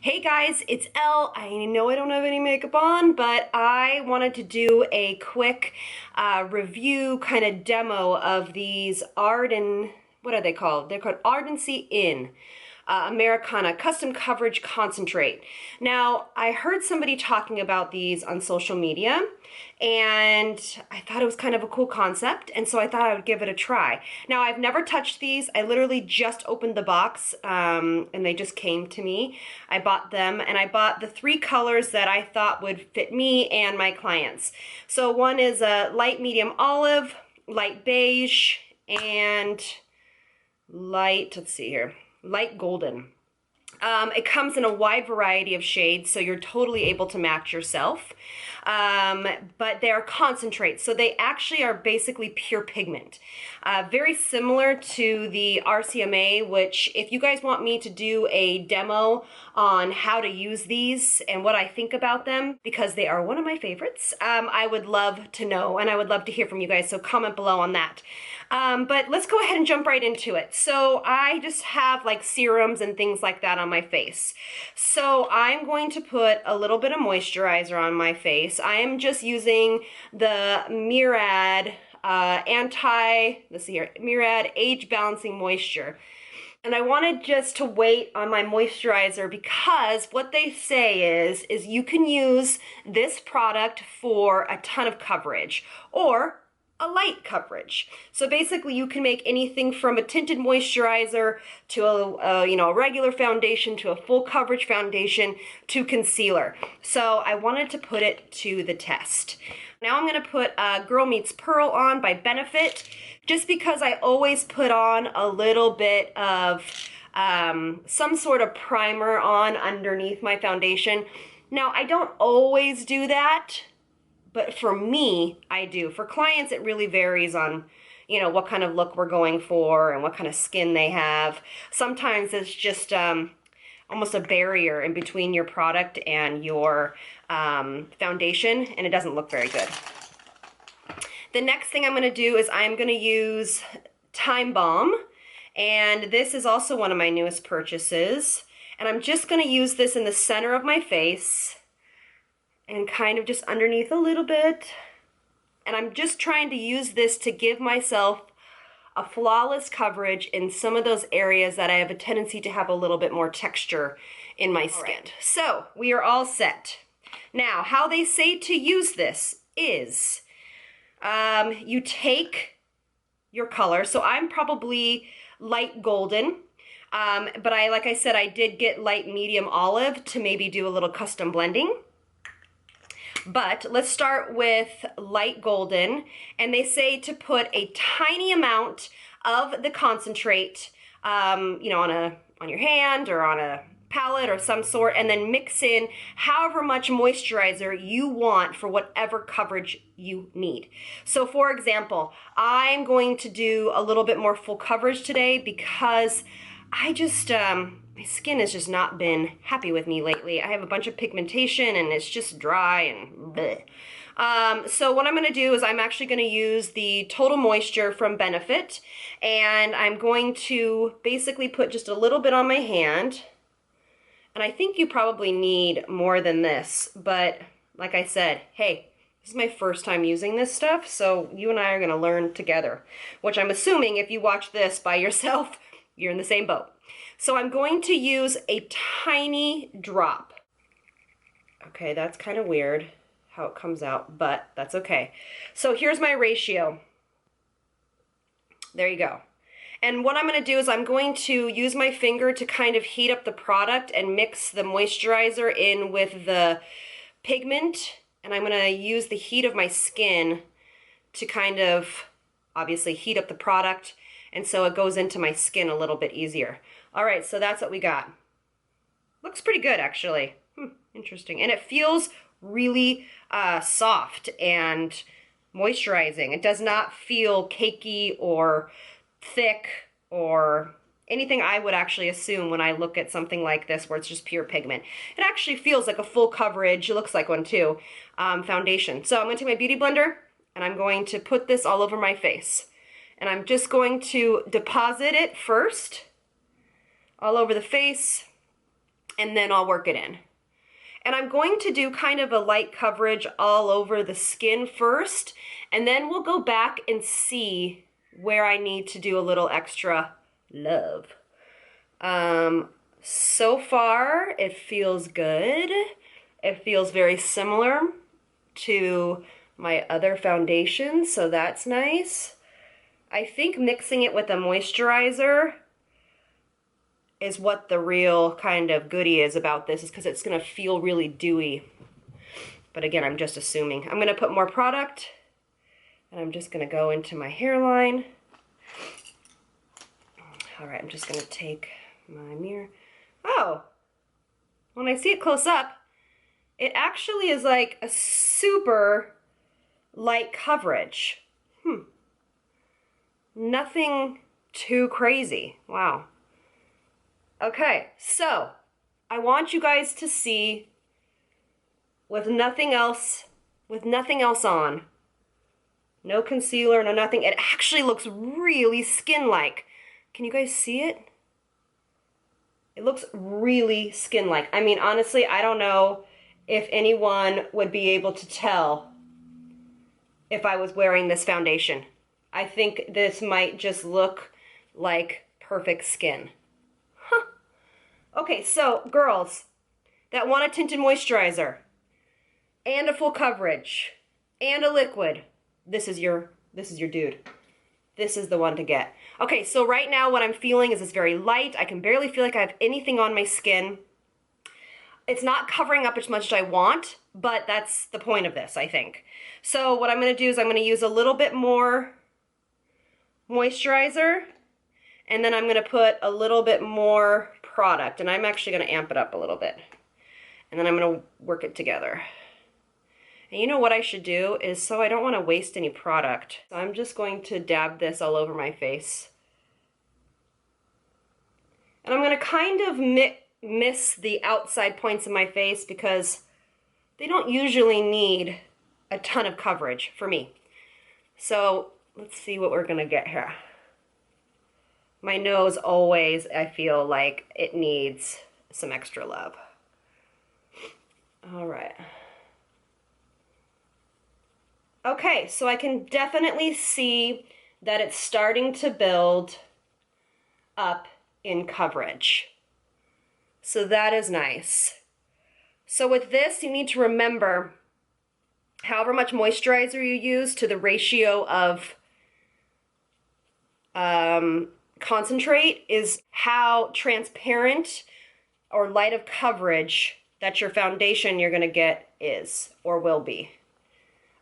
Hey guys, it's Elle. I know I don't have any makeup on, but I wanted to do a quick review kind of demo of these what are they called? They're called Ardency Inn. Americana Custom Coverage Concentrate. Now, I heard somebody talking about these on social media, and I thought it was kind of a cool concept, and so I thought I would give it a try. Now, I've never touched these. I literally just opened the box, and they just came to me. I bought them, and I bought the 3 colors that I thought would fit me and my clients. So one is a light medium olive, light beige, and light golden. It comes in a wide variety of shades, so you're totally able to match yourself. But they're concentrates, so they actually are basically pure pigment. Very similar to the RCMA, which if you guys want me to do a demo on how to use these and what I think about them, because they are one of my favorites, I would love to know, and I would love to hear from you guys, so comment below on that. But let's go ahead and jump right into it. So I just have like serums and things like that on my face. So I'm going to put a little bit of moisturizer on my face. I am just using the Murad Murad Age Balancing Moisture. And I wanted just to wait on my moisturizer because what they say is you can use this product for a ton of coverage or a light coverage. So basically you can make anything from a tinted moisturizer to a regular foundation to a full coverage foundation to concealer. So I wanted to put it to the test. Now I'm going to put Girl Meets Pearl on by Benefit, just because I always put on a little bit of some sort of primer on underneath my foundation. Now I don't always do that, but for me, I do. For clients, it really varies on, what kind of look we're going for and what kind of skin they have. Sometimes it's just almost a barrier in between your product and your foundation, and it doesn't look very good. The next thing I'm going to do is I'm going to use Time Balm, and this is also one of my newest purchases. And I'm just going to use this in the center of my face and kind of just underneath a little bit. And I'm just trying to use this to give myself a flawless coverage in some of those areas that I have a tendency to have a little bit more texture in my skin. Right. So we are all set. Now, how they say to use this is you take your color. So I'm probably light golden. But like I said, I did get light medium olive to maybe do a little custom blending. But let's start with light golden, and they say to put a tiny amount of the concentrate, on your hand or on a palette or some sort, and then mix in however much moisturizer you want for whatever coverage you need. So for example, I'm going to do a little bit more full coverage today because I just, my skin has just not been happy with me lately. I have a bunch of pigmentation and it's just dry and bleh. So what I'm going to do is I'm actually going to use the Total Moisture from Benefit, and I'm going to basically put just a little bit on my hand. And I think you probably need more than this, but like I said, hey, this is my first time using this stuff, so you and I are going to learn together, which I'm assuming if you watch this by yourself, you're in the same boat. So I'm going to use a tiny drop. Okay, that's kind of weird how it comes out, but that's okay. So here's my ratio. There you go. And what I'm going to do is I'm going to use my finger to kind of heat up the product and mix the moisturizer in with the pigment. And I'm going to use the heat of my skin to kind of obviously heat up the product, and so it goes into my skin a little bit easier. All right, so that's what we got. Looks pretty good, actually. Interesting. And it feels really soft and moisturizing. It does not feel cakey or thick or anything I would actually assume when I look at something like this where it's just pure pigment. It actually feels like a full coverage, it looks like one too, foundation. So I'm going to take my Beauty Blender and I'm going to put this all over my face. And I'm just going to deposit it first all over the face. and then I'll work it in. And I'm going to do kind of a light coverage all over the skin first, and then we'll go back and see where I need to do a little extra love. So far, it feels good. It feels very similar to my other foundation, so that's nice. I think mixing it with a moisturizer is what the real kind of goodie is about this, is because it's going to feel really dewy. But again, I'm just assuming. I'm going to put more product, and I'm just going to go into my hairline. All right, I'm just going to take my mirror. Oh, when I see it close up, it actually is like a super light coverage. Nothing too crazy. Wow. Okay, so I want you guys to see with nothing else on, no concealer, no nothing, it actually looks really skin-like. Can you guys see it? It looks really skin-like. I mean, honestly, I don't know if anyone would be able to tell if I was wearing this foundation. I think this might just look like perfect skin. Okay, so girls that want a tinted moisturizer and a full coverage and a liquid, this is your dude. This is the one to get. Okay, so right now what I'm feeling is it's very light. I can barely feel like I have anything on my skin. It's not covering up as much as I want, but that's the point of this, I think. So what I'm going to do is I'm going to use a little bit more moisturizer, and then I'm going to put a little bit more product, and I'm actually going to amp it up a little bit, and then I'm going to work it together. And you know what I should do is, so I don't want to waste any product, so I'm just going to dab this all over my face, and I'm going to kind of miss the outside points of my face because they don't usually need a ton of coverage for me. So let's see what we're going to get here. My nose always, I feel like it needs some extra love. All right. Okay, so I can definitely see that it's starting to build up in coverage. So that is nice. So with this, you need to remember however much moisturizer you use to the ratio of concentrate is how transparent or light of coverage that your foundation you're going to get is or will be.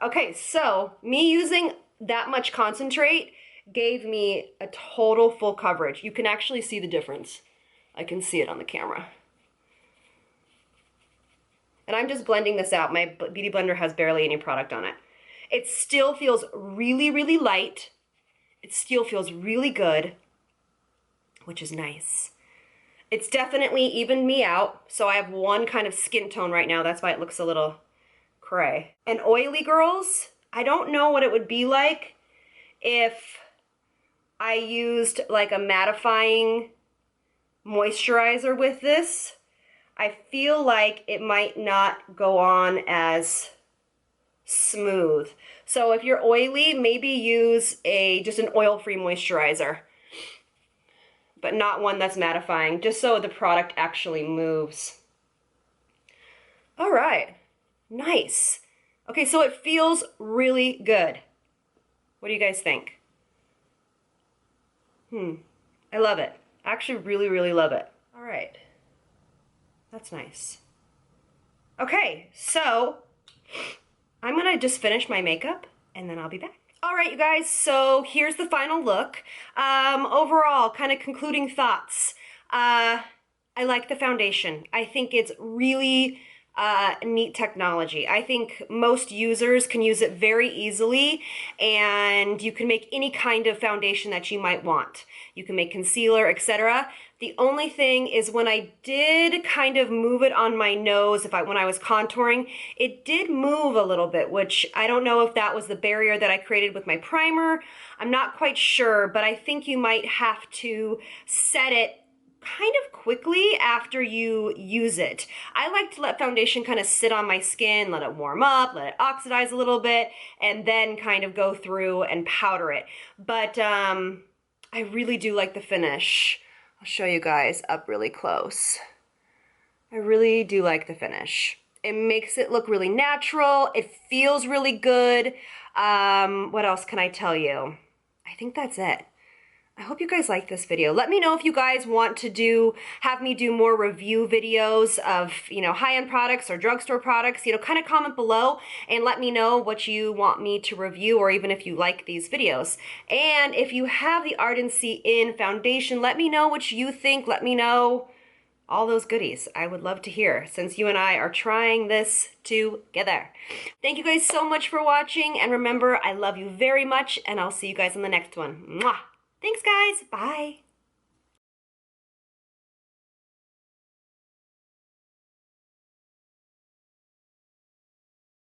Okay, so me using that much concentrate gave me a total full coverage. You can actually see the difference. I can see it on the camera. And I'm just blending this out. My Beauty Blender has barely any product on it. It still feels really, really light. It still feels really good, which is nice. It's definitely evened me out, so I have one kind of skin tone right now. That's why it looks a little cray. And oily girls, I don't know what it would be like if I used like a mattifying moisturizer with this. I feel like it might not go on as smooth. So if you're oily, maybe use just an oil-free moisturizer, but not one that's mattifying, just so the product actually moves. All right, nice. Okay, so it feels really good. What do you guys think? I love it. I actually really, really love it. All right. That's nice. Okay, so I'm gonna just finish my makeup and then I'll be back. All right, you guys, so here's the final look. Overall, kind of concluding thoughts. I like the foundation. I think it's really neat technology. I think most users can use it very easily, and you can make any kind of foundation that you might want. You can make concealer, etc. The only thing is when I did kind of move it on my nose, when I was contouring, it did move a little bit, which I don't know if that was the barrier that I created with my primer. I'm not quite sure, but I think you might have to set it kind of quickly after you use it. I like to let foundation kind of sit on my skin, let it warm up, let it oxidize a little bit, and then kind of go through and powder it. But I really do like the finish. I'll show you guys up really close. I really do like the finish. It makes it look really natural. It feels really good. What else can I tell you? I think that's it. I hope you guys like this video. Let me know if you guys want to have me do more review videos of, high-end products or drugstore products. Kind of comment below and let me know what you want me to review, or even if you like these videos. And if you have the Ardency Inn foundation, let me know what you think. Let me know all those goodies. I would love to hear, since you and I are trying this together. Thank you guys so much for watching, and remember, I love you very much, and I'll see you guys in the next one. Mwah! Thanks, guys. Bye.